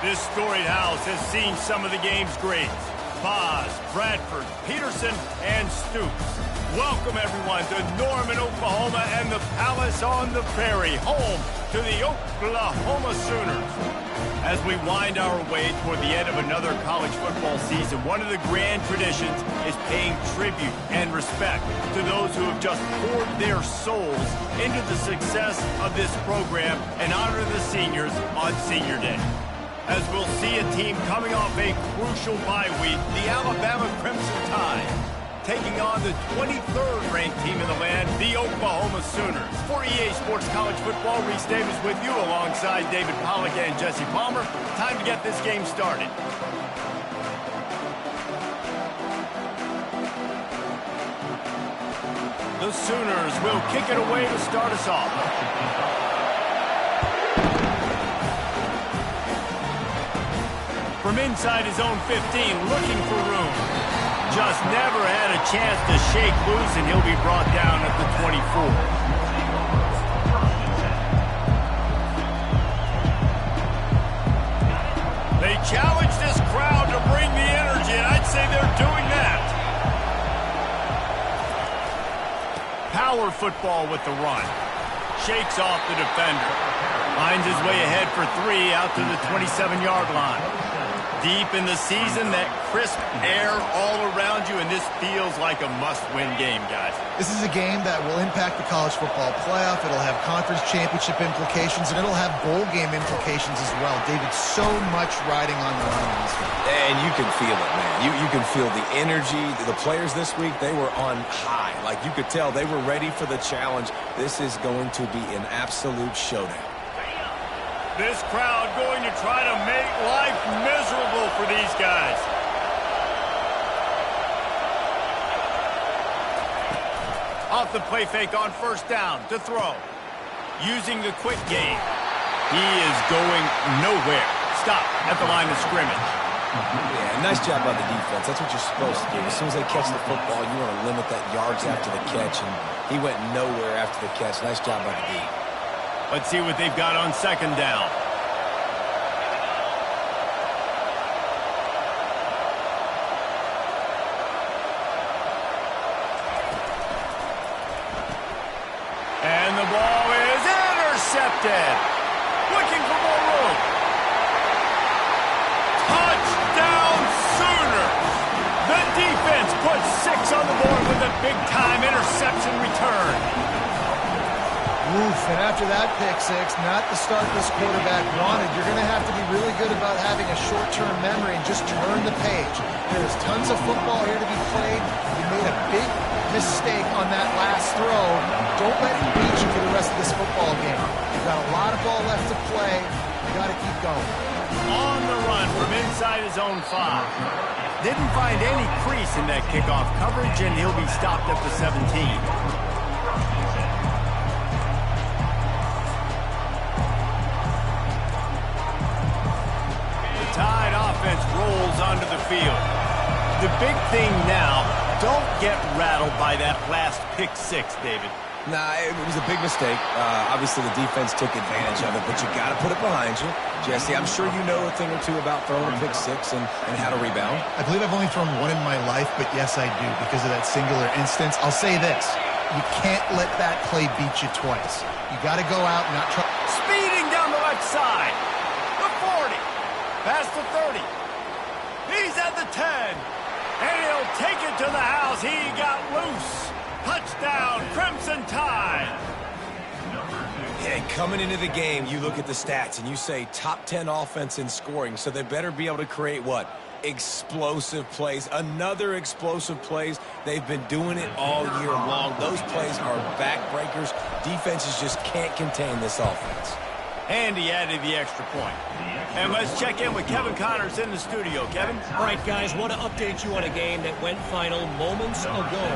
This storied house has seen some of the game's greats. Boz, Bradford, Peterson, and Stoops. Welcome, everyone, to Norman, Oklahoma, and the Palace on the Prairie, home to the Oklahoma Sooners. As we wind our way toward the end of another college football season, one of the grand traditions is paying tribute and respect to those who have just poured their souls into the success of this program and honor the seniors on Senior Day. As we'll see a team coming off a crucial bye week, the Alabama Crimson Tide, taking on the 23rd ranked team in the land, the Oklahoma Sooners. For EA Sports College Football, Reese Davis with you alongside David Pollack and Jesse Palmer. Time to get this game started. The Sooners will kick it away to start us off. From inside his own 15, looking for room. Just never had a chance to shake loose, and he'll be brought down at the 24. They challenge this crowd to bring the energy, and I'd say they're doing that. Power football with the run. Shakes off the defender. Finds his way ahead for 3 out to the 27-yard line. Deep in the season, that crisp air all around you, and this feels like a must-win game, guys. This is a game that will impact the college football playoff. It'll have conference championship implications, and it'll have bowl game implications as well. David, so much riding on the line in this one. And you can feel it, man. You can feel the energy. The players this week, they were on high. Like, you could tell they were ready for the challenge. This is going to be an absolute showdown. This crowd going to try to make life miserable for these guys. Off the play fake on first down to throw. Using the quick game. He is going nowhere. Stop at the line of scrimmage. Yeah, nice job by the defense. That's what you're supposed to do. As soon as they catch the football, you want to limit that yards after the catch, and he went nowhere after the catch. Nice job by the D. Let's see what they've got on second down. And the ball is intercepted. Looking for more room. Touchdown Sooners. The defense puts 6 on the board with a big-time interception return. Oof, and after that pick six, not the start this quarterback wanted. You're going to have to be really good about having a short-term memory and just turn the page. There's tons of football here to be played. You made a big mistake on that last throw. Don't let it beat you for the rest of this football game. You've got a lot of ball left to play. You got to keep going. On the run from inside his own 5. Didn't find any crease in that kickoff coverage, and he'll be stopped at the 17. Tide offense rolls onto the field. The big thing now, don't get rattled by that last pick 6, David. Nah, it was a big mistake. Obviously, the defense took advantage of it, but you got to put it behind you. Jesse, I'm sure you know a thing or two about throwing a pick 6 and how to rebound. I believe I've only thrown one in my life, but yes, I do, because of that singular instance. I'll say this. You can't let that play beat you twice. You got to go out and not try. Speeding down the left side. The 40. Past the 30. He's at the 10. And he'll take it to the house. He got loose. Touchdown, Crimson Tide. Yeah, coming into the game, you look at the stats and you say top 10 offense in scoring, so they better be able to create what? Explosive plays. Another explosive plays. They've been doing it all year long. Those plays are backbreakers. Defenses just can't contain this offense. And he added the extra point. And let's check in with Kevin Connors in the studio. Kevin? All right, guys, want to update you on a game that went final moments ago.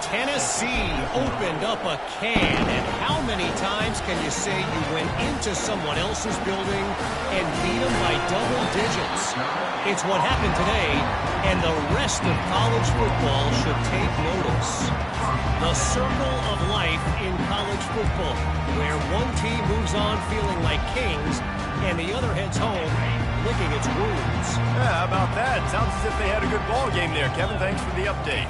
Tennessee opened up a can, and how many times can you say you went into someone else's building and beat them by double digits? It's what happened today, and the rest of college football should take notice. The circle of life in college football, where one team moves on feeling like kings and the other heads home licking its wounds. Yeah, how about that? Sounds as if they had a good ball game there, Kevin. Thanks for the update.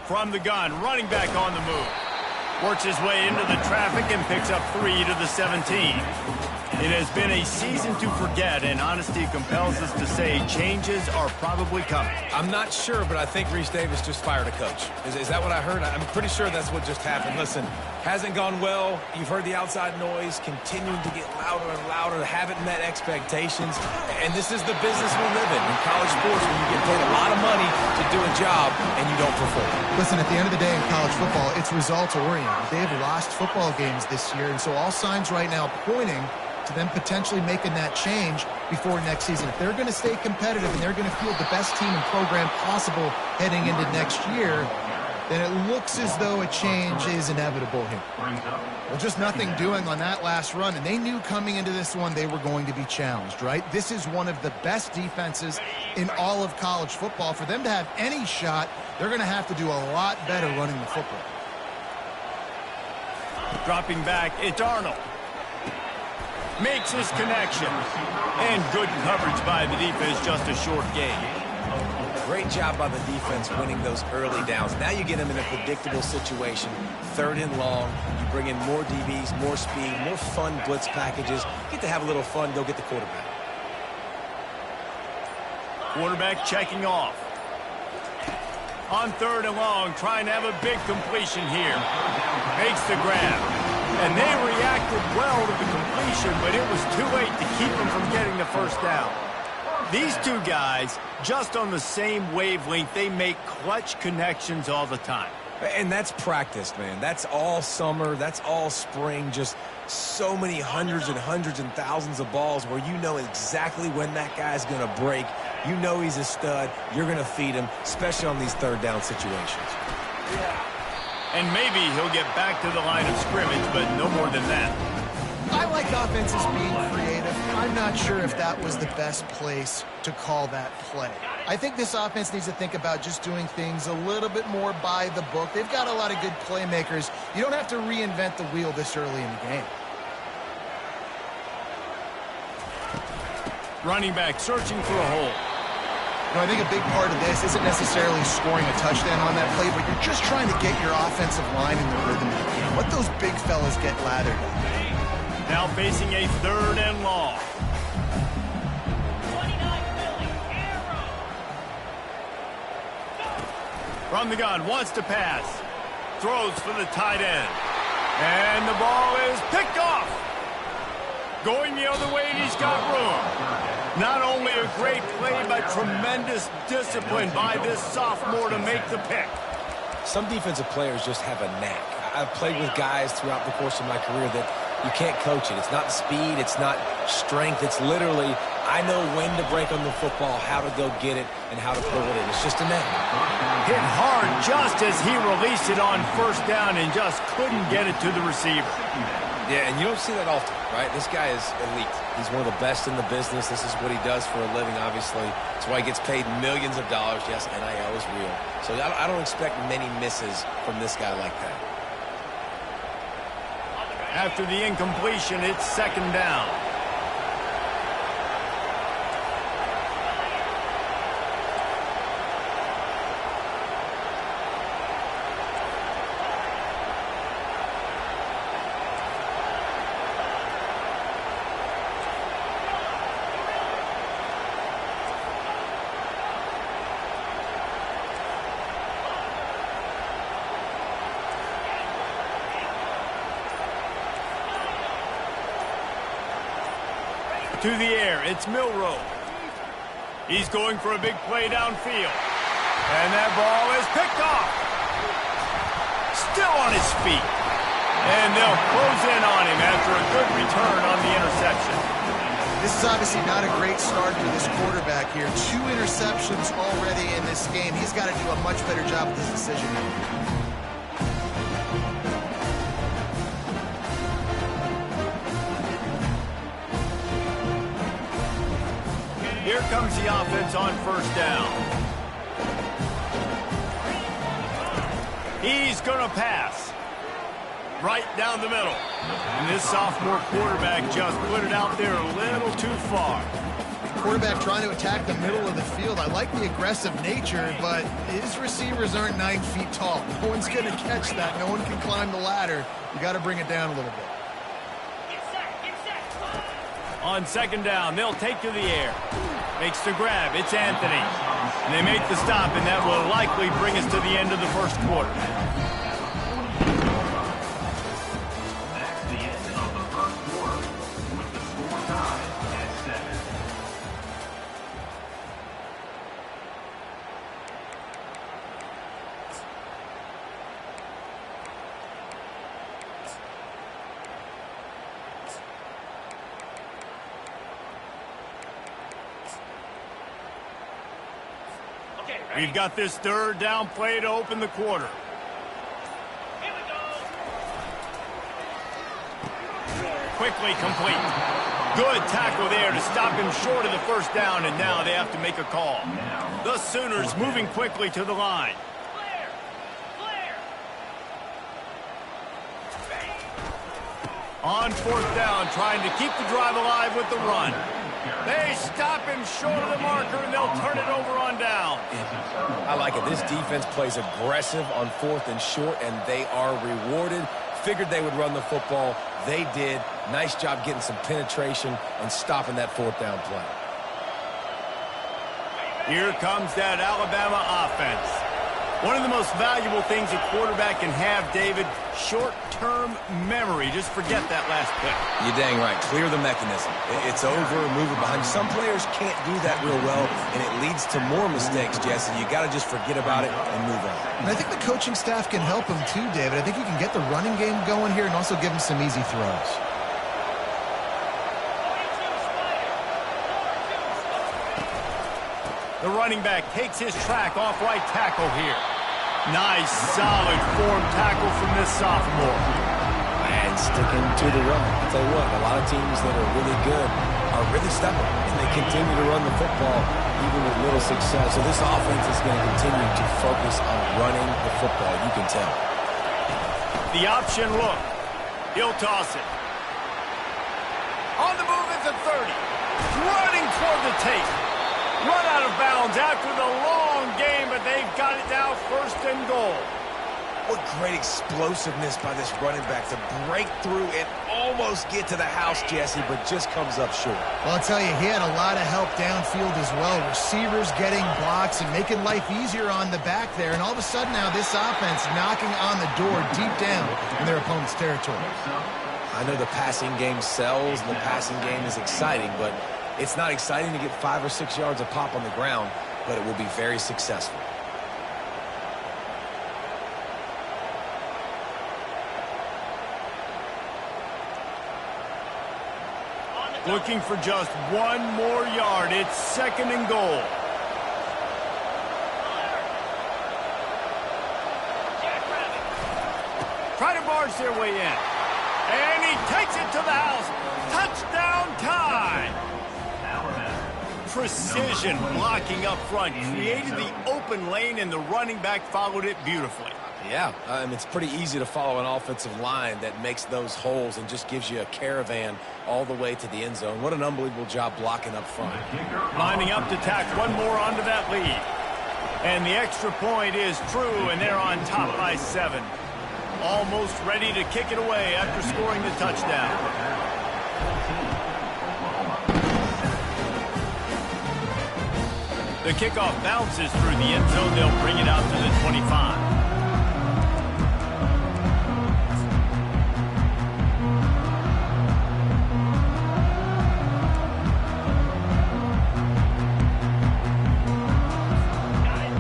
From the gun, running back on the move. Works his way into the traffic and picks up 3 to the 17. It has been a season to forget, and honesty compels us to say changes are probably coming. I'm not sure, but I think Reese Davis just fired a coach. Is that what I heard? I'm pretty sure that's what just happened. Listen, hasn't gone well. You've heard the outside noise continuing to get louder and louder. Haven't met expectations. And this is the business we live in college sports, when you get paid a lot of money to do a job and you don't perform. Listen, at the end of the day in college football, it's results-oriented. They have lost football games this year, and so all signs right now pointing to them potentially making that change before next season. If they're going to stay competitive and they're going to field the best team and program possible heading into next year, then it looks as though a change is inevitable here. Well, just nothing doing on that last run, and they knew coming into this one they were going to be challenged, right? This is one of the best defenses in all of college football. For them to have any shot, they're going to have to do a lot better running the football. Dropping back, it's Arnold. Makes his connection. And good coverage by the defense, just a short gain. Great job by the defense winning those early downs. Now you get them in a predictable situation. 3rd and long. You bring in more DBs, more speed, more fun blitz packages. Get to have a little fun, go get the quarterback. Quarterback checking off. On 3rd and long, trying to have a big completion here. Makes the grab. And they reacted well to the completion, but it was too late to keep them from getting the first down. These two guys, just on the same wavelength, they make clutch connections all the time. And that's practice, man. That's all summer. That's all spring. Just so many hundreds and thousands of balls where you know exactly when that guy's going to break. You know he's a stud. You're going to feed him, especially on these 3rd down situations. And maybe he'll get back to the line of scrimmage, but no more than that. I like offenses being creative. I'm not sure if that was the best place to call that play. I think this offense needs to think about just doing things a little bit more by the book. They've got a lot of good playmakers. You don't have to reinvent the wheel this early in the game. Running back searching for a hole. I think a big part of this isn't necessarily scoring a touchdown on that play, but you're just trying to get your offensive line in the rhythm of the game. Let those big fellas get lathered up. Now facing a 3rd and long. From the gun, wants to pass. Throws for the tight end. And the ball is picked off. Going the other way, and he's got room. Not only a great play, but tremendous discipline by this sophomore to make the pick. Some defensive players just have a knack. I've played with guys throughout the course of my career that you can't coach it. It's not speed. It's not strength. It's literally, I know when to break on the football, how to go get it, and how to pull it in. It's just a knack. Hit hard just as he released it on 1st down and just couldn't get it to the receiver. Yeah, and you don't see that often, right? This guy is elite. He's one of the best in the business. This is what he does for a living, obviously. That's why he gets paid millions of dollars. Yes, NIL is real. So I don't expect many misses from this guy like that. After the incompletion, it's 2nd down. To the air, it's Milroe. He's going for a big play downfield. And that ball is picked off. Still on his feet. And they'll close in on him after a good return on the interception. This is obviously not a great start for this quarterback here. 2 interceptions already in this game. He's got to do a much better job with his decision making. Here comes the offense on 1st down. He's going to pass. right down the middle. And this sophomore quarterback just put it out there a little too far. Quarterback trying to attack the middle of the field. I like the aggressive nature, but his receivers aren't 9 feet tall. No one's going to catch that. No one can climb the ladder. You got to bring it down a little bit. On second down, they'll take to the air. Makes the grab. It's Anthony. And they make the stop, and that will likely bring us to the end of the first quarter. That's the end of the first quarter with the score tied at 7. We've got this third down play to open the quarter. Here we go. Quickly complete. Good tackle there to stop him short of the first down, and now they have to make a call. The Sooners moving quickly to the line. On fourth down, trying to keep the drive alive with the run. They stop him short of the marker, and they'll turn it over on down. I like it. This defense plays aggressive on 4th and short, and they are rewarded. Figured they would run the football. They did. Nice job getting some penetration and stopping that 4th down play. Here comes that Alabama offense. One of the most valuable things a quarterback can have, David, short-term memory. Just forget that last pick. You're dang right. Clear the mechanism. It's over, move it behind. Some players can't do that real well, and it leads to more mistakes, Jesse. You got to just forget about it and move on. And I think the coaching staff can help him too, David. I think you can get the running game going here and also give him some easy throws. The running back takes his track off right tackle here. Nice, solid form tackle from this sophomore. And sticking to the run. I'll tell you what, a lot of teams that are really good are really stubborn, and they continue to run the football even with little success. So this offense is going to continue to focus on running the football. You can tell. The option look. He'll toss it. On the move at the 30. Running toward the tape. Run out of bounds after the long game, but they've got it now 1st and goal. What great explosiveness by this running back to break through and almost get to the house, Jesse, but just comes up short. Well, I'll tell you, he had a lot of help downfield as well. Receivers getting blocks and making life easier on the back there. And all of a sudden now this offense knocking on the door deep down in their opponent's territory. I know the passing game sells and the passing game is exciting, but it's not exciting to get 5 or 6 yards of pop on the ground, but it will be very successful. Looking for just 1 more yard. It's 2nd and goal. Try to barge their way in. And he takes it to the house. Touchdown time. Precision blocking up front. Created the open lane, and the running back followed it beautifully. Yeah, it's pretty easy to follow an offensive line that makes those holes and just gives you a caravan all the way to the end zone. What an unbelievable job blocking up front. Lining up to tack 1 more onto that lead. And the extra point is true, and they're on top by 7. Almost ready to kick it away after scoring the touchdown. The kickoff bounces through the end zone. They'll bring it out to the 25.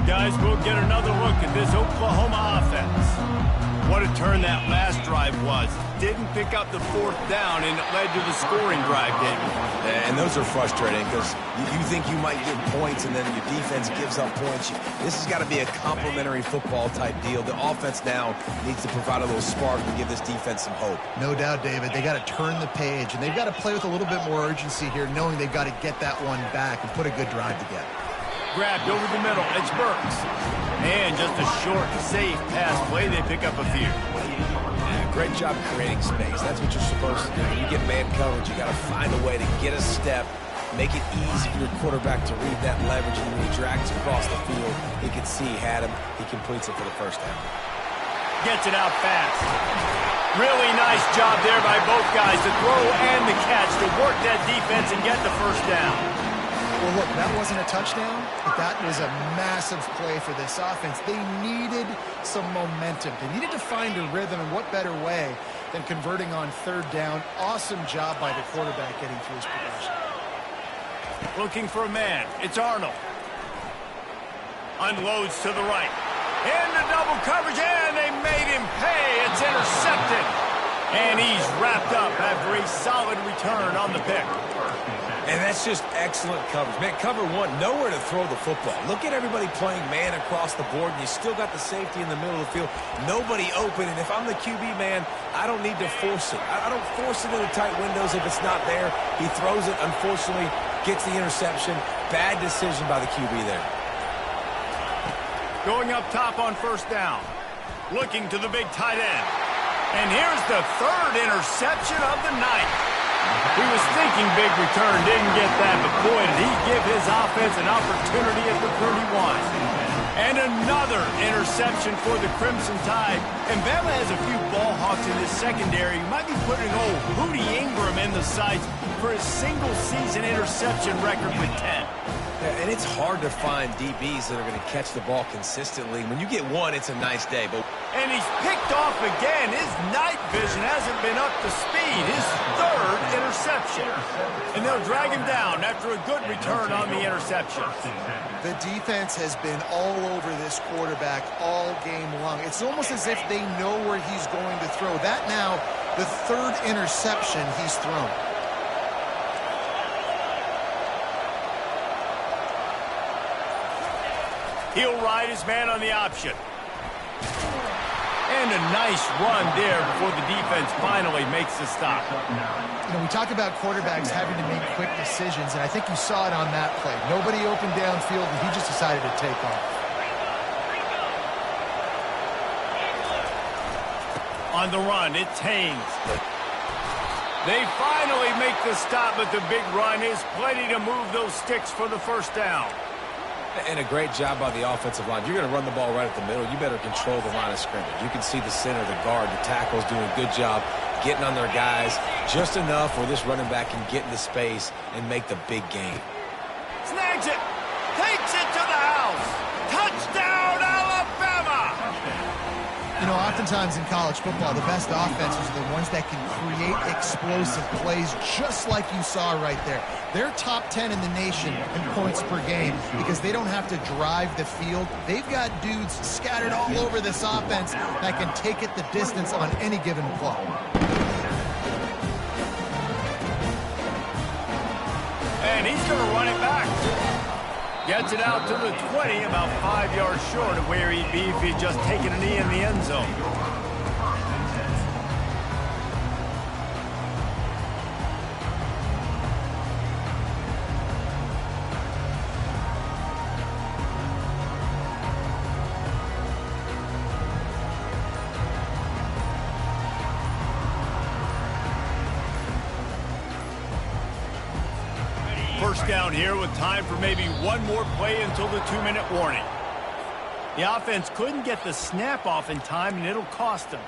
Guys, we'll get another look at this Oklahoma offense. What a turn that last drive was. Didn't pick up the 4th down, and it led to the scoring drive, David. And those are frustrating because you think you might get points, and then your defense gives up points. This has got to be a complementary football type deal. The offense now needs to provide a little spark and give this defense some hope. No doubt, David. They got to turn the page, and they've got to play with a little bit more urgency here, knowing they've got to get that one back and put a good drive together. Grabbed over the middle. It's Burks. And just a short, safe pass play. They pick up a few. Yeah, Great job creating space. That's what you're supposed to do. When you get man coverage, you got to find a way to get a step, make it easy for your quarterback to read that leverage, and when he drags across the field, he can see he had him. He completes it for the first down. Gets it out fast. Really nice job there by both guys, the throw and the catch, to work that defense and get the first down. Well, look, that wasn't a touchdown, but that was a massive play for this offense. They needed some momentum. They needed to find a rhythm, and what better way than converting on third down. Awesome job by the quarterback getting through his progression. Looking for a man. It's Arnold. Unloads to the right. Into double coverage, and they made him pay. It's intercepted. And he's wrapped up after a solid return on the pick. And that's just excellent coverage. Man, cover one, nowhere to throw the football. Look at everybody playing man across the board, and you still got the safety in the middle of the field. Nobody open, and if I'm the QB, man, I don't need to force it. I don't force it into tight windows if it's not there. He throws it, unfortunately, gets the interception. Bad decision by the QB there. Going up top on first down. Looking to the big tight end. And here's the third interception of the night. He was thinking big return, didn't get that, but boy, did he give his offense an opportunity at the 31. And another interception for the Crimson Tide. And Bama has a few ball hawks in this secondary. You might be putting old Hootie Ingram in the sights for his single-season interception record with 10. Yeah, and it's hard to find DBs that are going to catch the ball consistently. When you get one, it's a nice day. And he's picked off again. His night vision hasn't been up to speed. His third interception. And they'll drag him down after a good return on the interception. The defense has been all over this quarterback all game long. It's almost as if they know where he's going to throw. That now, the third interception he's thrown. He'll ride his man on the option. And a nice run there before the defense finally makes the stop. You know, we talk about quarterbacks having to make quick decisions, and I think you saw it on that play. Nobody opened downfield, and he just decided to take off. On the run, it's Haynes. They finally make the stop, but the big run is plenty to move those sticks for the first down. And a great job by the offensive line. If you're going to run the ball right at the middle, you better control the line of scrimmage. You can see the center, the guard, the tackles doing a good job getting on their guys just enough where this running back can get into space and make the big game. Snags it. Takes it to the house. Touchdown, Alabama! You know, oftentimes in college football, the best offenses are the ones that can create explosive plays just like you saw right there. They're top 10 in the nation in points per game because they don't have to drive the field. They've got dudes scattered all over this offense that can take it the distance on any given play. And he's going to run it back. Gets it out to the 20, about 5 yards short of where he'd be if he'd just taken a knee in the end zone. First down here with time for maybe one more play until the 2-minute warning. The offense couldn't get the snap off in time, and it'll cost them.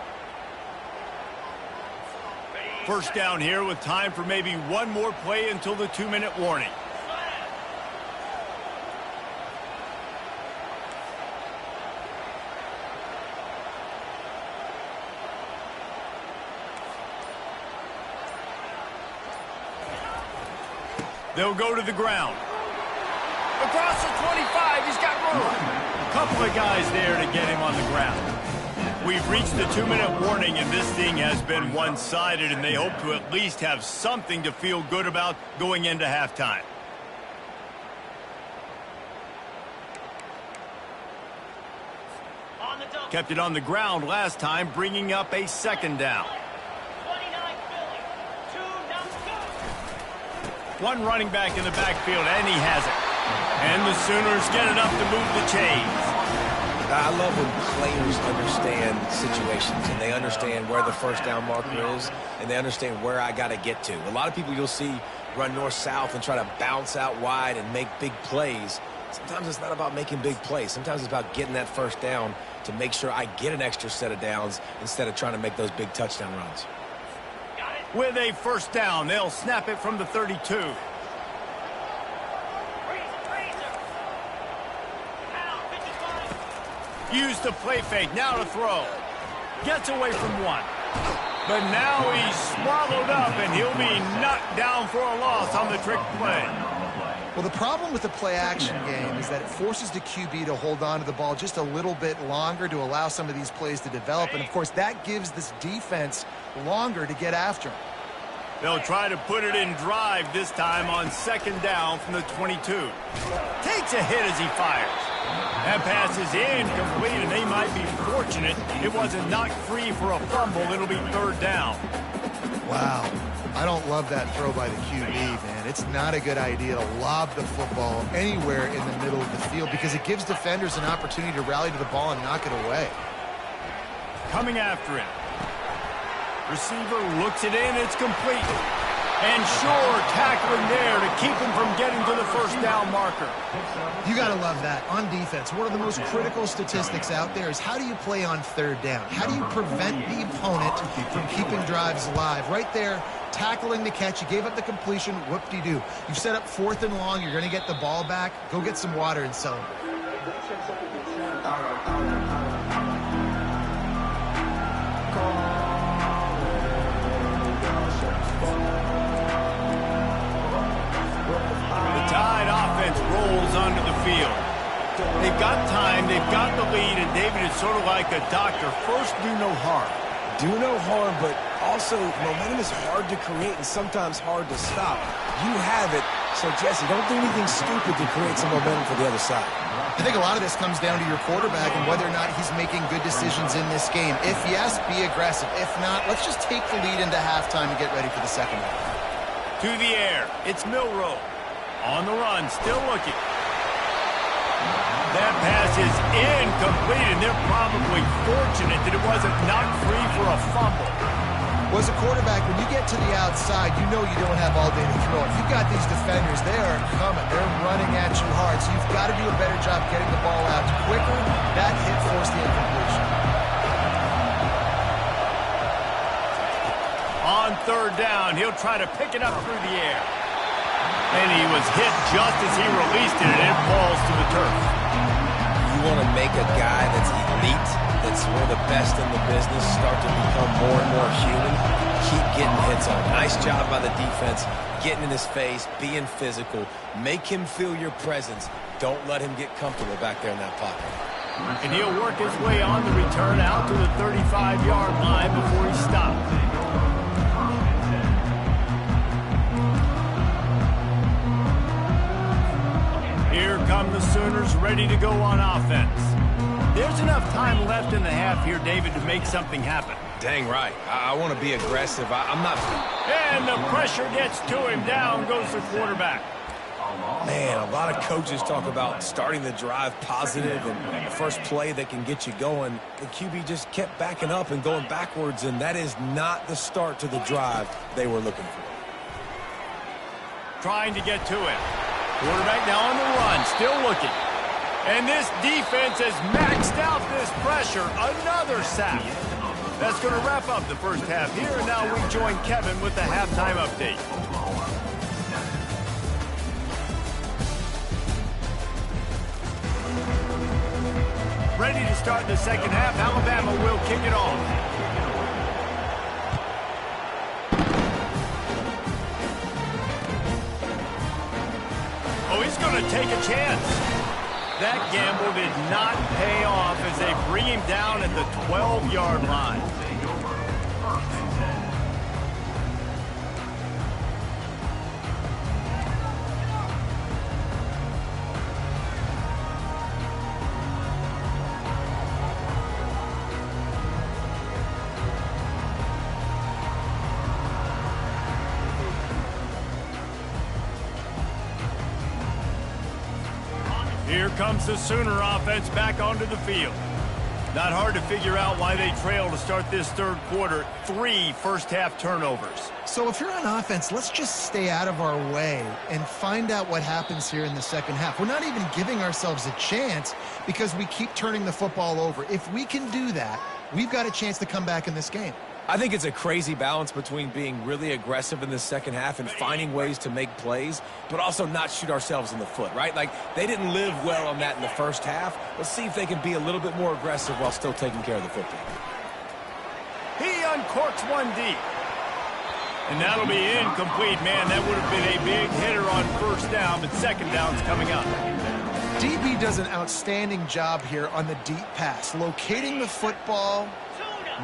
First down here with time for maybe one more play until the 2-minute warning. They'll go to the ground. Across the 25, he's got room. A couple of guys there to get him on the ground. We've reached the 2-minute warning, and this thing has been one-sided, and they hope to at least have something to feel good about going into halftime. Kept it on the ground last time, bringing up a second down. One running back in the backfield, and he has it. And the Sooners get enough to move the chains. I love when players understand situations and they understand where the first down marker is and they understand where I got to get to. A lot of people you'll see run north-south and try to bounce out wide and make big plays. Sometimes it's not about making big plays. Sometimes it's about getting that first down to make sure I get an extra set of downs instead of trying to make those big touchdown runs. With a first down, they'll snap it from the 32. Use the play fake, now to throw. Gets away from one. But now he's swallowed up, and he'll be knocked down for a loss on the trick play. Well, the problem with the play-action game is that it forces the QB to hold on to the ball just a little bit longer to allow some of these plays to develop. And, of course, that gives this defense longer to get after him. They'll try to put it in drive this time on second down from the 22. Takes a hit as he fires. That pass is incomplete, and they might be fortunate it wasn't knocked free for a fumble. It'll be third down. Wow. I don't love that throw by the QB, man. It's not a good idea to lob the football anywhere in the middle of the field because it gives defenders an opportunity to rally to the ball and knock it away. Coming after him. Receiver looks it in. It's complete. And sure, tackling there to keep him from getting to the first down marker. You got to love that. On defense, one of the most critical statistics out there is how do you play on third down? How do you prevent the opponent from keeping drives alive? Right there, tackling the catch. You gave up the completion. Whoop-de-doo. You've set up fourth and long. You're going to get the ball back. Go get some water and celebrate. Tide offense rolls onto the field. They've got time, they've got the lead, and David is sort of like a doctor. First, do no harm. Do no harm, but also momentum is hard to create and sometimes hard to stop. You have it, so Jesse, don't do anything stupid to create some momentum for the other side. I think a lot of this comes down to your quarterback and whether or not he's making good decisions in this game. If yes, be aggressive. If not, let's just take the lead into halftime and get ready for the second half. To the air, it's Milroe. On the run, still looking. That pass is incomplete, and they're probably fortunate that it wasn't knocked free for a fumble. Well, as a quarterback, when you get to the outside, you know you don't have all day to throw it. You've got these defenders. They are coming. They're running at you hard, so you've got to do a better job getting the ball out quicker. That hit forced the incompletion. On third down, he'll try to pick it up through the air. And he was hit just as he released it, and it falls to the turf. You want to make a guy that's elite, that's one of the best in the business, start to become more and more human, keep getting hits on. Nice job by the defense, getting in his face, being physical. Make him feel your presence. Don't let him get comfortable back there in that pocket. And he'll work his way on the return out to the 35-yard line before he stops. Here come the Sooners ready to go on offense. There's enough time left in the half here, David, to make something happen. Dang right. I want to be aggressive. I'm not... And the pressure gets to him. Down goes the quarterback. Man, a lot of coaches talk about starting the drive positive and the first play that can get you going. The QB just kept backing up and going backwards, and that is not the start to the drive they were looking for. Trying to get to it. Quarterback now on the run, still looking. And this defense has maxed out this pressure. Another sack. That's going to wrap up the first half here, and now we join Kevin with the halftime update. Ready to start the second half. Alabama will kick it off. Oh, he's going to take a chance. That gamble did not pay off as they bring him down at the 12-yard line. Here comes the Sooner offense back onto the field. Not hard to figure out why they trail to start this third quarter. 3 first-half turnovers. So if you're on offense, let's just stay out of our way and find out what happens here in the second half. We're not even giving ourselves a chance because we keep turning the football over. If we can do that, we've got a chance to come back in this game. I think it's a crazy balance between being really aggressive in the second half and finding ways to make plays, but also not shoot ourselves in the foot, right? Like, they didn't live well on that in the first half. Let's see if they can be a little bit more aggressive while still taking care of the football. He uncorks one deep. And that'll be incomplete. Man, that would have been a big hitter on first down, but second down's coming up. DB does an outstanding job here on the deep pass, locating the football.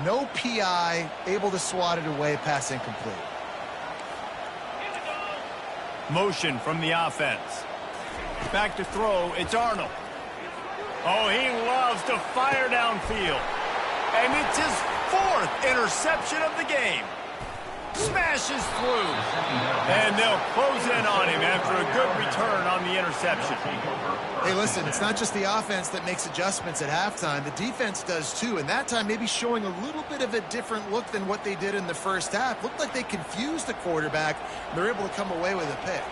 No PI, able to swat it away, pass incomplete. Motion from the offense. Back to throw, it's Arnold. Oh, he loves to fire downfield. And it's his 4th interception of the game. Smashes through. And they'll close in on him after a good return on the interception. Hey, listen, it's not just the offense that makes adjustments at halftime. The defense does too, and that time maybe showing a little bit of a different look than what they did in the first half. Looked like they confused the quarterback. They're able to come away with a pick.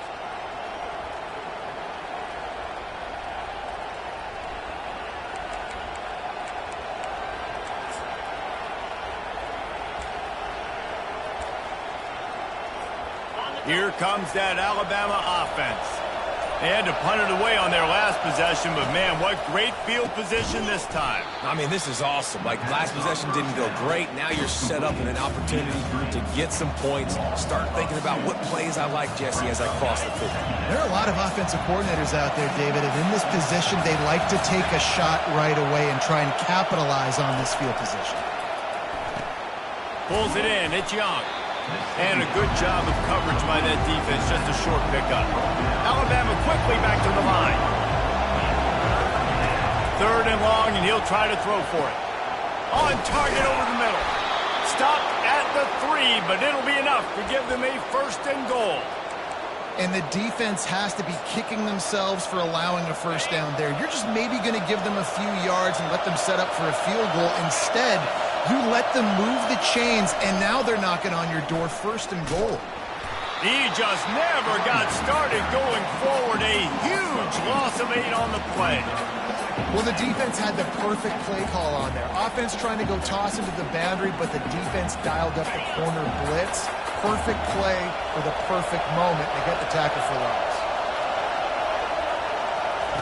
Here comes that Alabama offense. They had to punt it away on their last possession, but man, what great field position this time. I mean, this is awesome. Like, last possession didn't go great. Now you're set up in an opportunity to get some points. Start thinking about what plays I like, Jesse, as I cross the field. There are a lot of offensive coordinators out there, David, and in this position, they like to take a shot right away and try and capitalize on this field position. Pulls it in, it's Young. And a good job of coverage by that defense, just a short pickup. Alabama quickly back to the line. 3rd and long, and he'll try to throw for it. On target over the middle. Stopped at the 3, but it'll be enough to give them a 1st and goal. And the defense has to be kicking themselves for allowing a first down there. You're just maybe going to give them a few yards and let them set up for a field goal. Instead, you let them move the chains, and now they're knocking on your door, 1st and goal. He just never got started going forward. A huge loss of 8 on the play. Well, the defense had the perfect play call on there. Offense trying to go toss into the boundary, but the defense dialed up the corner blitz. Perfect play for the perfect moment. They get the tackle for loss.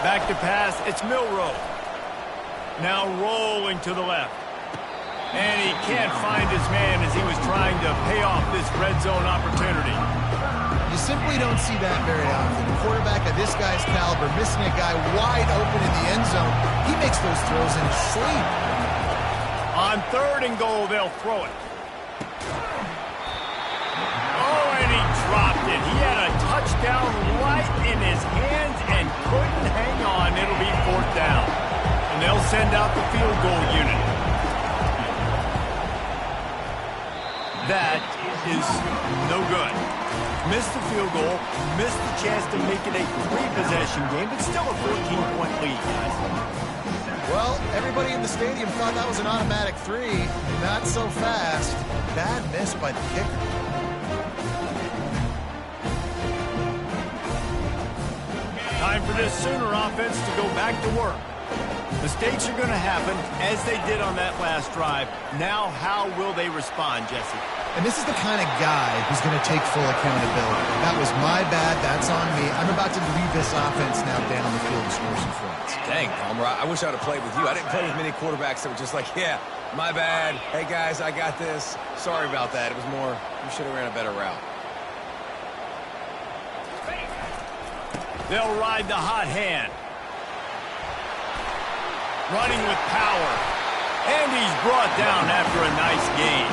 Back to pass, it's Milroe. Now rolling to the left. And he can't find his man as he was trying to pay off this red zone opportunity. You simply don't see that very often. A quarterback of this guy's caliber missing a guy wide open in the end zone. He makes those throws in his sleep. On 3rd and goal, they'll throw it. Oh, and he dropped it. He had a touchdown right in his hands and couldn't hang on. It'll be 4th down. And they'll send out the field goal unit. That is no good. Missed the field goal, missed the chance to make it a 3-possession game, but still a 14-point lead, guys. Well, everybody in the stadium thought that was an automatic 3. Not so fast. Bad miss by the kicker. Time for this Sooner offense to go back to work. Mistakes are going to happen, as they did on that last drive. Now, how will they respond, Jesse? And this is the kind of guy who's going to take full accountability. That was my bad. That's on me. I'm about to lead this offense now down the field and score some points. Dang, Palmer, I wish I would have played with you. I didn't play with many quarterbacks that were just like, yeah, my bad. Hey, guys, I got this. Sorry about that. It was more, you should have ran a better route. They'll ride the hot hand. Running with power. And he's brought down after a nice gain.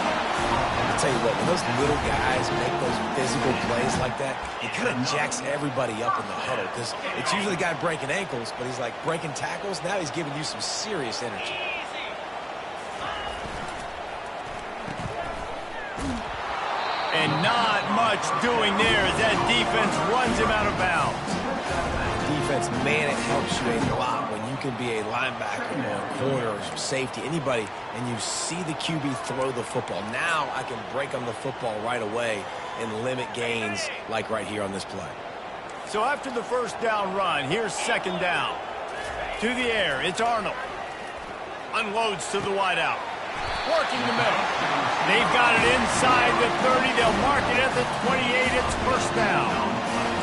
I'll tell you what, when those little guys make those physical plays like that, it kind of jacks everybody up in the huddle because it's usually the guy breaking ankles, but he's like breaking tackles. Now he's giving you some serious energy. And not much doing there as that defense runs him out of bounds. defense, man, it helps you a lot when you can be a linebacker or a corner or safety, anybody, and you see the QB throw the football. Now I can break on the football right away and limit gains like right here on this play. So after the first down run, here's second down. To the air, it's Arnold. Unloads to the wideout. Working the middle. They've got it inside the 30. They'll mark it at the 28. It's first down.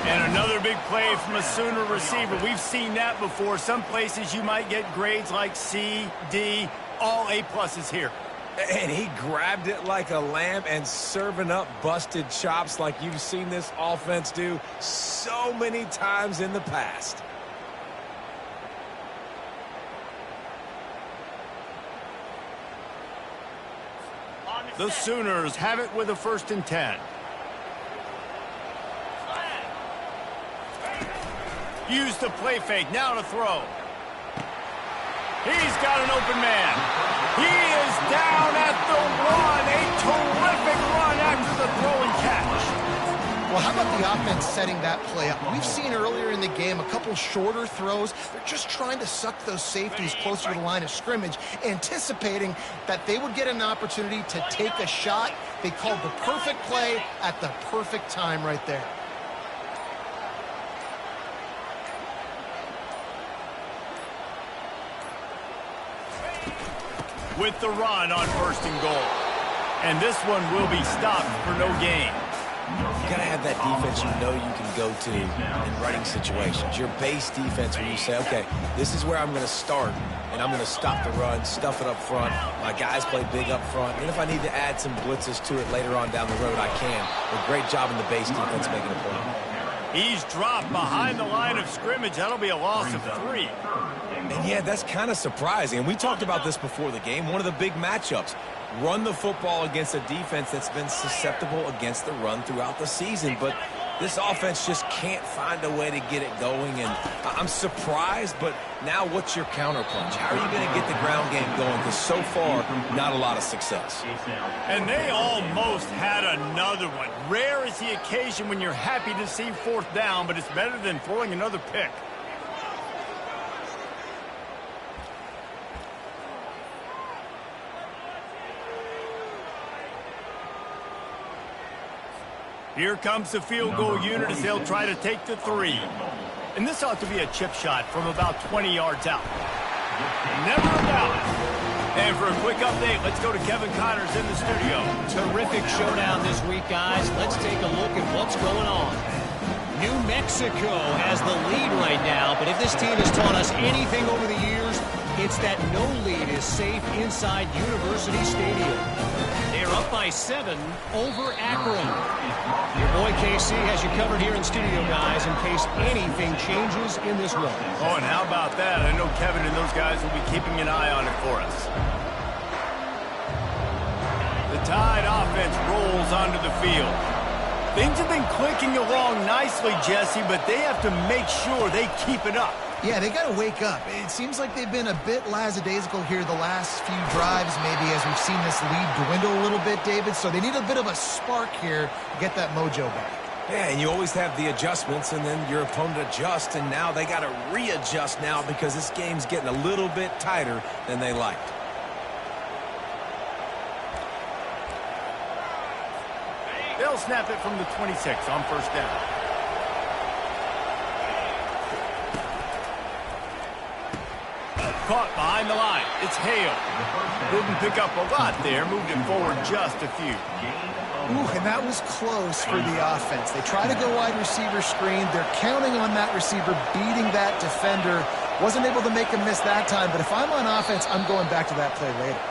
And another big play from a Sooner receiver. We've seen that before. Some places you might get grades like C, D, all A-pluses here. And he grabbed it like a lamb and serving up busted chops like you've seen this offense do so many times in the past. The Sooners have it with a 1st and 10. Use the play fake. Now to throw. He's got an open man. He is down at the 1. A terrific run after the throw and catch. Well, how about the offense setting that play up? We've seen earlier in the game a couple shorter throws. They're just trying to suck those safeties closer to the line of scrimmage, anticipating that they would get an opportunity to take a shot. They called the perfect play at the perfect time right there. With the run on 1st and goal. And this one will be stopped for no gain. You got to have that defense you know you can go to in running situations. Your base defense where you say, okay, this is where I'm going to start, and I'm going to stop the run, stuff it up front. My guys play big up front. And if I need to add some blitzes to it later on down the road, I can. But great job in the base defense making a play. He's dropped behind the line of scrimmage. That'll be a loss of 3. And yeah, that's kind of surprising. And we talked about this before the game. One of the big matchups. Run the football against a defense that's been susceptible against the run throughout the season. But this offense just can't find a way to get it going. And I'm surprised, but now what's your counterpunch? How are you going to get the ground game going? Because so far, not a lot of success. And they almost had another one. Rare is the occasion when you're happy to see 4th down, but it's better than throwing another pick. Here comes the field goal unit as they'll try to take the 3. And this ought to be a chip shot from about 20 yards out. Never a doubt. And for a quick update, let's go to Kevin Connors in the studio. Terrific showdown this week, guys. Let's take a look at what's going on. New Mexico has the lead right now, but if this team has taught us anything over the years, it's that no lead is safe inside University Stadium. They're up by 7 over Akron. Your boy KC has you covered here in studio, guys, in case anything changes in this one. Oh, and how about that? I know Kevin and those guys will be keeping an eye on it for us. The Tide offense rolls onto the field. Things have been clicking along nicely, Jesse, but they have to make sure they keep it up. Yeah, they got to wake up. It seems like they've been a bit lackadaisical here the last few drives, maybe, as we've seen this lead dwindle a little bit, David. So they need a bit of a spark here to get that mojo back. Yeah, and you always have the adjustments, and then your opponent adjusts, and now they got to readjust now because this game's getting a little bit tighter than they liked. They'll snap it from the 26 on 1st down. Caught behind the line. It's Hale. Didn't pick up a lot there. Moved it forward just a few. Ooh, and that was close for the offense. They try to go wide receiver screen. They're counting on that receiver beating that defender. Wasn't able to make him miss that time, but if I'm on offense, I'm going back to that play later.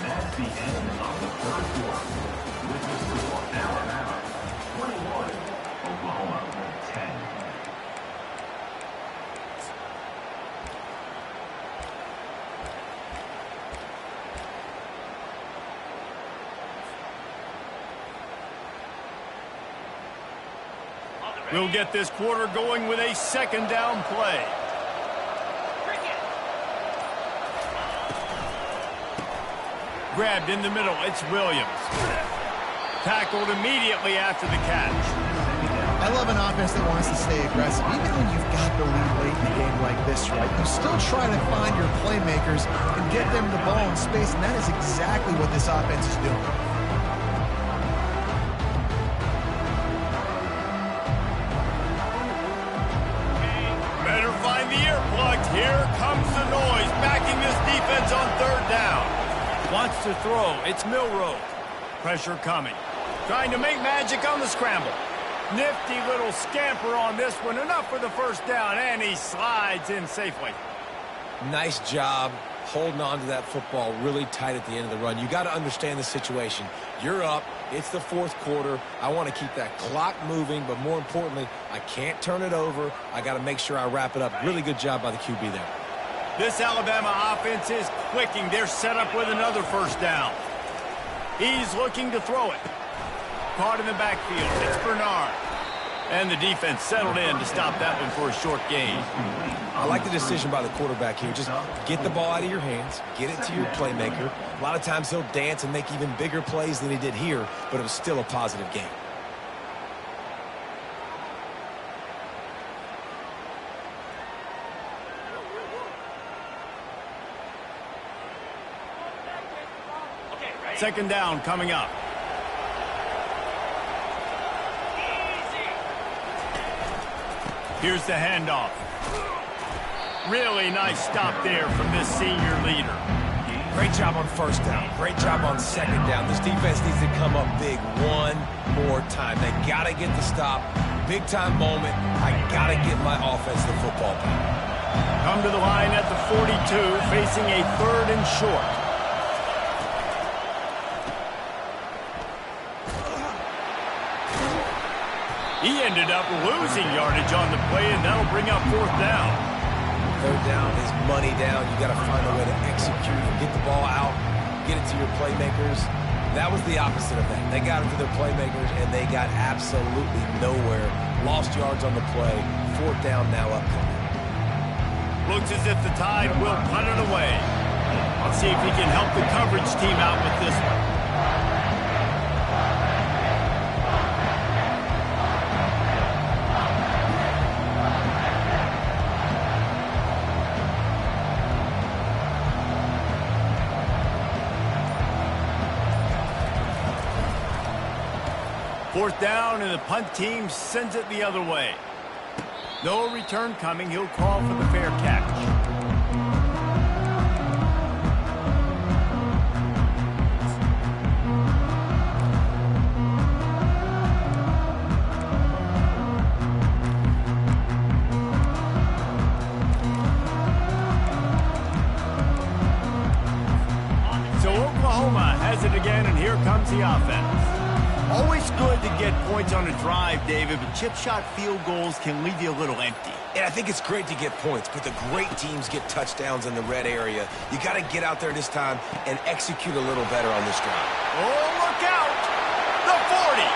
That's the end of the 3rd quarter. With the score Alabama 21, Oklahoma 10. We'll get this quarter going with a 2nd down play. Grabbed in the middle. It's Williams. Tackled immediately after the catch. I love an offense that wants to stay aggressive. Even when you've got the lead late in a game like this, right, you still try to find your playmakers and get them the ball in space, and that is exactly what this offense is doing. Better find the earplugs. Here comes the noise, backing this defense on third down. Wants to throw. It's Milroe. Pressure coming. Trying to make magic on the scramble. Nifty little scamper on this one. Enough for the first down, and he slides in safely. Nice job holding on to that football really tight at the end of the run. You got to understand the situation. You're up. It's the fourth quarter. I want to keep that clock moving, but more importantly, I can't turn it over. I got to make sure I wrap it up. Really good job by the QB there. This Alabama offense is clicking. They're set up with another first down. He's looking to throw it. Caught in the backfield. It's Bernard. And the defense settled in to stop that one for a short gain. I like the decision by the quarterback here. Just get the ball out of your hands, get it to your playmaker. A lot of times he'll dance and make even bigger plays than he did here, but it was still a positive game. Second down coming up. Here's the handoff. Really nice stop there from this senior leader. Great job on first down. Great job on second down. This defense needs to come up big one more time. They got to get the stop. Big time moment. I got to get my offense the football back. Come to the line at the 42, facing a third and short. He ended up losing yardage on the play, and that'll bring up fourth down. Third down is money down. You got to find a way to execute and get the ball out, get it to your playmakers. That was the opposite of that. They got it to their playmakers, and they got absolutely nowhere. Lost yards on the play. Fourth down now upcoming. Looks as if the Tide will punt it away. Let's see if he can help the coverage team out with this one. Fourth down, and the punt team sends it the other way. No return coming. He'll call for the fair catch. So Oklahoma has it again, and here comes the offense. Always good to get points on a drive, David, but chip shot field goals can leave you a little empty. And I think it's great to get points, but the great teams get touchdowns in the red area. You got to get out there this time and execute a little better on this drive. Oh, look out! The 40!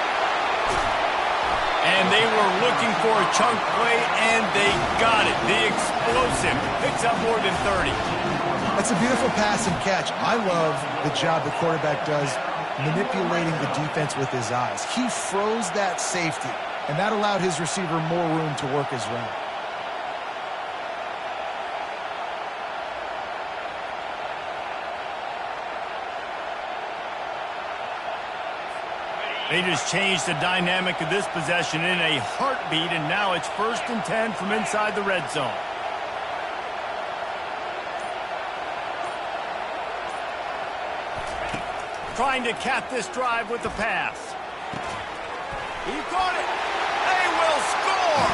And they were looking for a chunk play, and they got it. The explosive picks up more than 30. That's a beautiful pass and catch. I love the job the quarterback does manipulating the defense with his eyes. He froze that safety, and that allowed his receiver more room to work his route. They just changed the dynamic of this possession in a heartbeat, and now it's 1st and 10 from inside the red zone. Trying to cap this drive with the pass. He caught it. They will score.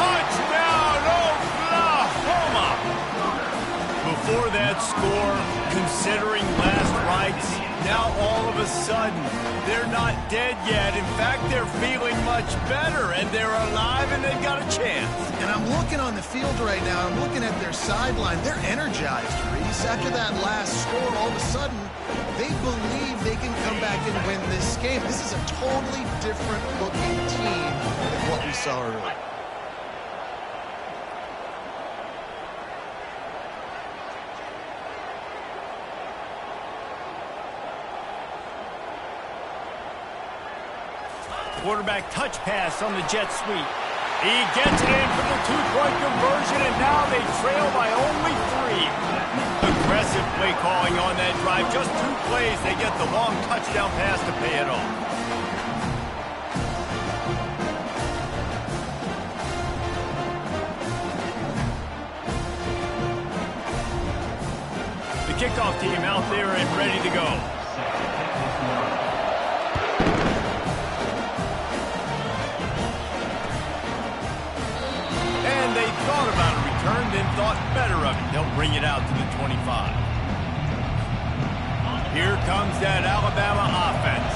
Touchdown, Oklahoma. Before that score, considering last rites, now all of a sudden, they're not dead yet. In fact, they're feeling much better, and they're alive, and they've got a chance. And I'm looking on the field right now. I'm looking at their sideline. They're energized, Reese. After that last score, all of a sudden, they believe they can come back and win this game. This is a totally different looking team than what we saw earlier. Quarterback touch pass on the jet sweep. He gets it in for the two-point conversion, and now they trail by only 3. Aggressive play calling on that drive. Just 2 plays, they get the long touchdown pass to pay it off. The kickoff team out there and ready to go. And they thought about a return, then thought better of it. They'll bring it out to the 25. Here comes that Alabama offense.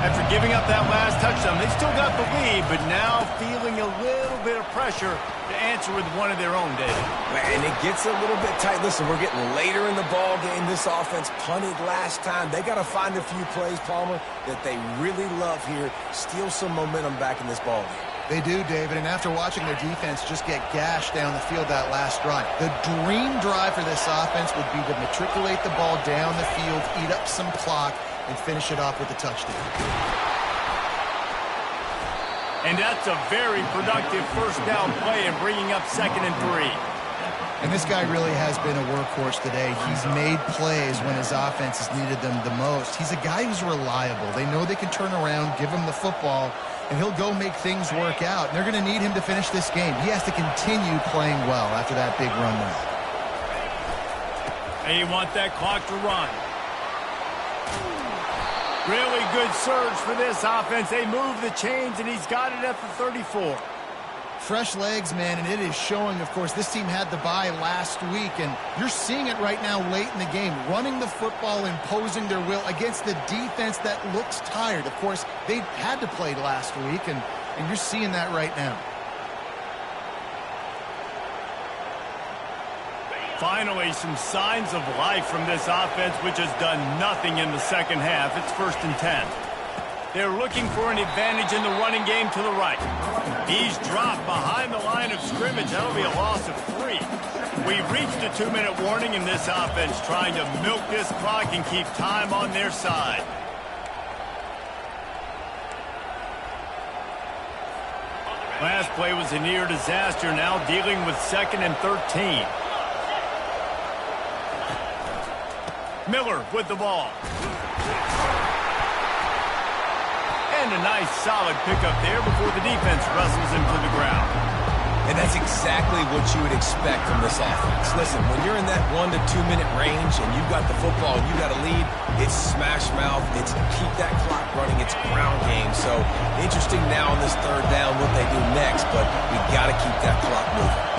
After giving up that last touchdown, they still got the lead, but now feeling a little bit of pressure to answer with one of their own, David. And it gets a little bit tight. Listen, we're getting later in the ball game. This offense punted last time. They got to find a few plays, Palmer, that they really love here. Steal some momentum back in this ball game. They do, David, and after watching their defense just get gashed down the field that last drive, the dream drive for this offense would be to matriculate the ball down the field, eat up some clock, and finish it off with a touchdown. And that's a very productive first down play and bringing up 2nd and 3. And this guy really has been a workhorse today. He's made plays when his offense has needed them the most. He's a guy who's reliable. They know they can turn around, give him the football, and he'll go make things work out. And they're going to need him to finish this game. He has to continue playing well after that big run there. And you want that clock to run. Really good surge for this offense. They move the chains, and he's got it at the 34. Fresh legs, man, and it is showing, of course. This team had the bye last week, and you're seeing it right now late in the game. Running the football, imposing their will against the defense that looks tired. Of course, they had to play last week, and you're seeing that right now. Finally, some signs of life from this offense, which has done nothing in the second half. It's 1st and 10. They're looking for an advantage in the running game to the right. He's dropped behind the line of scrimmage. That'll be a loss of 3. We've reached a 2-minute warning in this offense, trying to milk this clock and keep time on their side. Last play was a near disaster, now dealing with 2nd and 13. Miller with the ball. And a nice solid pickup there before the defense wrestles him to the ground. And that's exactly what you would expect from this offense. Listen, when you're in that 1 to 2 minute range and you've got the football and you got a lead, it's smash mouth, it's keep that clock running, it's ground game. So interesting now on this 3rd down what they do next, but we got to keep that clock moving.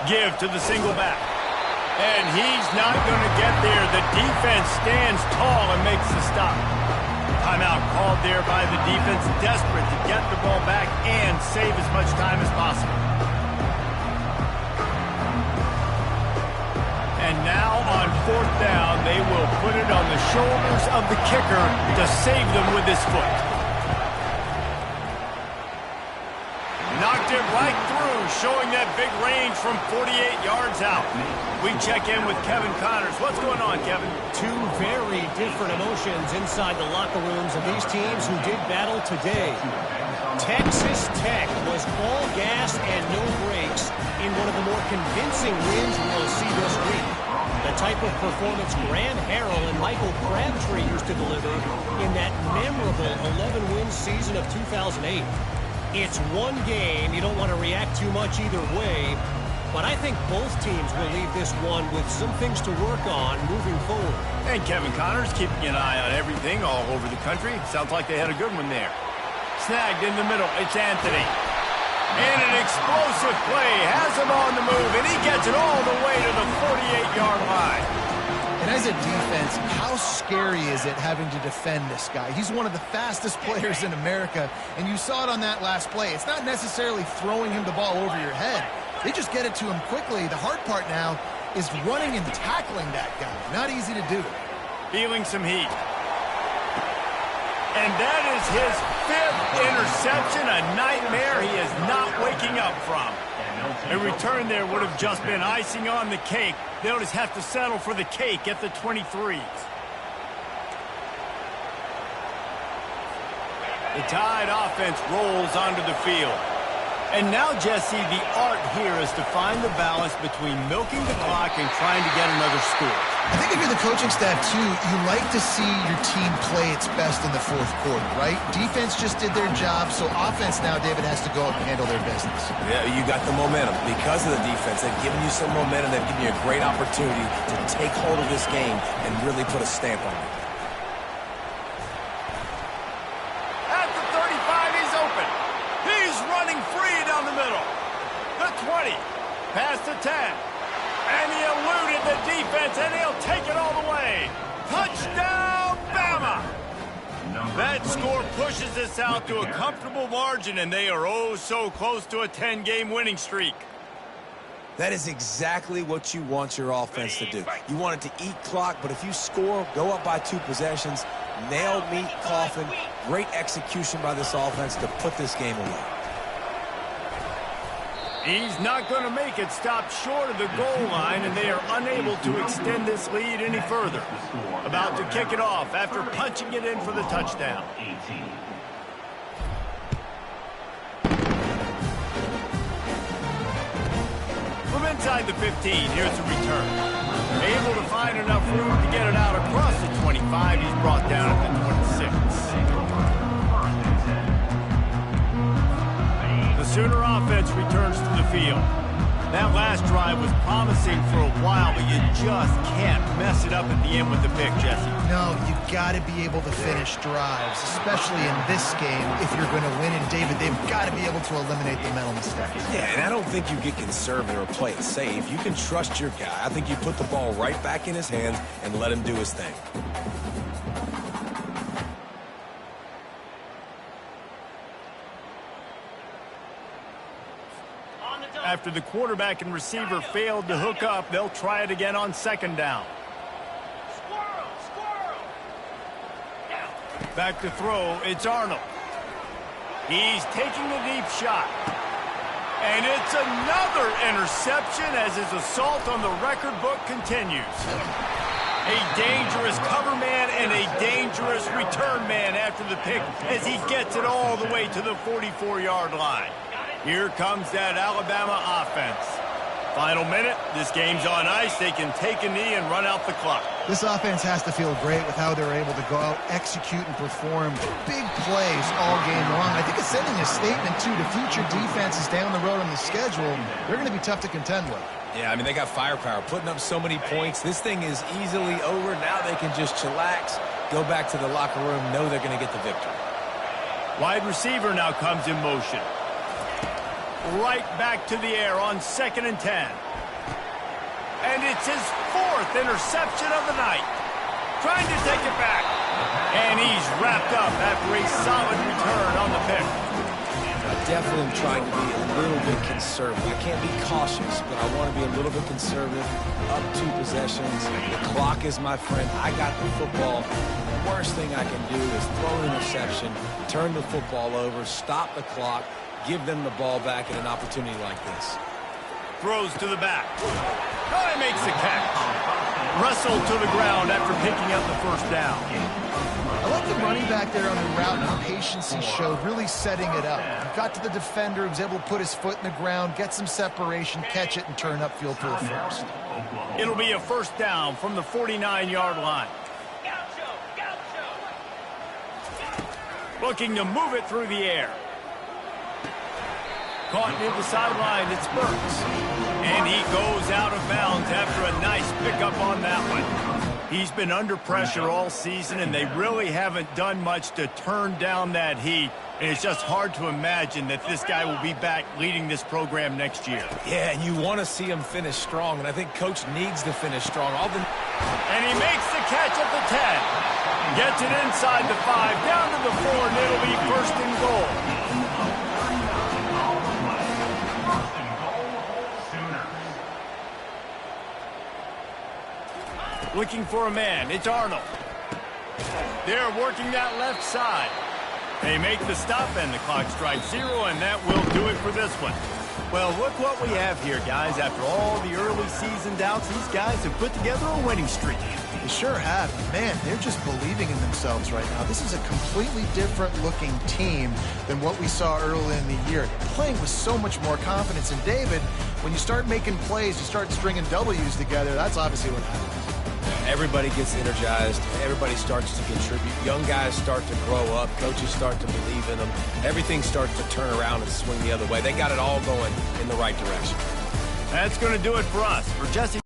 Give to the single back. And he's not going to get there. The defense stands tall and makes the stop. Timeout called there by the defense, desperate to get the ball back and save as much time as possible. And now on 4th down, they will put it on the shoulders of the kicker to save them with his foot. Knocked it right through, showing that big range from 48 yards out. We check in with Kevin Connors. What's going on, Kevin? 2 very different emotions inside the locker rooms of these teams who did battle today. Texas Tech was all gas and no brakes in one of the more convincing wins we'll see this week. The type of performance Grant Harrell and Michael Crabtree used to deliver in that memorable 11-win season of 2008. It's one game. You don't want to react too much either way. But I think both teams will leave this one with some things to work on moving forward. And Kevin Connors keeping an eye on everything all over the country. Sounds like they had a good one there. Snagged in the middle. It's Anthony. And an explosive play. Has him on the move. And he gets it all the way to the 48-yard line. And as a defense, how scary is it having to defend this guy? He's one of the fastest players in America, and you saw it on that last play. It's not necessarily throwing him the ball over your head. They just get it to him quickly. The hard part now is running and tackling that guy. Not easy to do. Feeling some heat. And that is his 5th interception, a nightmare he is not waking up from. A return there would have just been icing on the cake. They'll just have to settle for the cake at the 23s. The Tide offense rolls onto the field. And now, Jesse, the art here is to find the balance between milking the clock and trying to get another score. I think if you're the coaching staff, too, you like to see your team play its best in the fourth quarter, right? Defense just did their job, so offense now, David, has to go up and handle their business. Yeah, you got the momentum. Because of the defense, they've given you some momentum. They've given you a great opportunity to take hold of this game and really put a stamp on it. At the 35, he's open. He's running free down the middle. The 20, past the 10. And he eluded the defense, and he'll take it all the way. Touchdown, Bama! That score pushes us out to a comfortable margin, and they are oh so close to a 10-game winning streak. That is exactly what you want your offense to do. You want it to eat clock, but if you score, go up by 2 possessions, nail meat coffin, great execution by this offense to put this game away. He's not going to make it, stop short of the goal line, and they are unable to extend this lead any further. About to kick it off after punching it in for the touchdown. From inside the 15, here's a return. Able to find enough room to get it out across the 25. He's brought down at the 26. The Sooner offense returns to the field. That last drive was promising for a while, but you just can't mess it up at the end with the pick, Jesse. No, you got to be able to finish drives, especially in this game. If you're going to win it, David, they've got to be able to eliminate the mental mistakes. Yeah, and I don't think you get conservative or play it safe. You can trust your guy. I think you put the ball right back in his hands and let him do his thing. After the quarterback and receiver failed to hook up, they'll try it again on second down. Back to throw, it's Arnold. He's taking a deep shot. And it's another interception as his assault on the record book continues. A dangerous cover man and a dangerous return man after the pick as he gets it all the way to the 44-yard line. Here comes that Alabama offense. Final minute, this game's on ice. They can take a knee and run out the clock. This offense has to feel great with how they're able to go out, execute, and perform big plays all game long. I think it's sending a statement, too, to future defenses down the road on the schedule. They're going to be tough to contend with. Yeah, I mean, they got firepower, putting up so many points. This thing is easily over. Now they can just chillax, go back to the locker room, know they're going to get the victory. Wide receiver now comes in motion. Right back to the air on 2nd and 10. And it's his 4th interception of the night. Trying to take it back. And he's wrapped up after a solid return on the pick. I definitely am trying to be a little bit conservative. I can't be cautious, but I want to be a little bit conservative. Up 2 possessions. The clock is my friend. I got the football. The worst thing I can do is throw an interception, turn the football over, stop the clock, give them the ball back in an opportunity like this. Throws to the back. Oh, he makes the catch. Wrestled to the ground after picking up the first down. I like the running back there on the route and the patience he showed, really setting it up. He got to the defender, he was able to put his foot in the ground, get some separation, catch it, and turn upfield for the first. It'll be a first down from the 49-yard line. Looking to move it through the air. Caught near the sideline, it's Burks. And he goes out of bounds after a nice pickup on that one. He's been under pressure all season, and they really haven't done much to turn down that heat. And it's just hard to imagine that this guy will be back leading this program next year. Yeah, and you want to see him finish strong, and I think Coach needs to finish strong. And he makes the catch at the 10. Gets it inside the 5, down to the 4, and it'll be first and goal. Looking for a man, it's Arnold. They're working that left side. They make the stop, and the clock strikes 0, and that will do it for this one. Well, look what we have here, guys. After all the early season doubts, these guys have put together a winning streak. They sure have. Man, they're just believing in themselves right now. This is a completely different looking team than what we saw early in the year. Playing with so much more confidence. And David, when you start making plays, you start stringing W's together, that's obviously what happens. Everybody gets energized. Everybody starts to contribute. Young guys start to grow up. Coaches start to believe in them. Everything starts to turn around and swing the other way. They got it all going in the right direction. That's going to do it for us. For Jesse.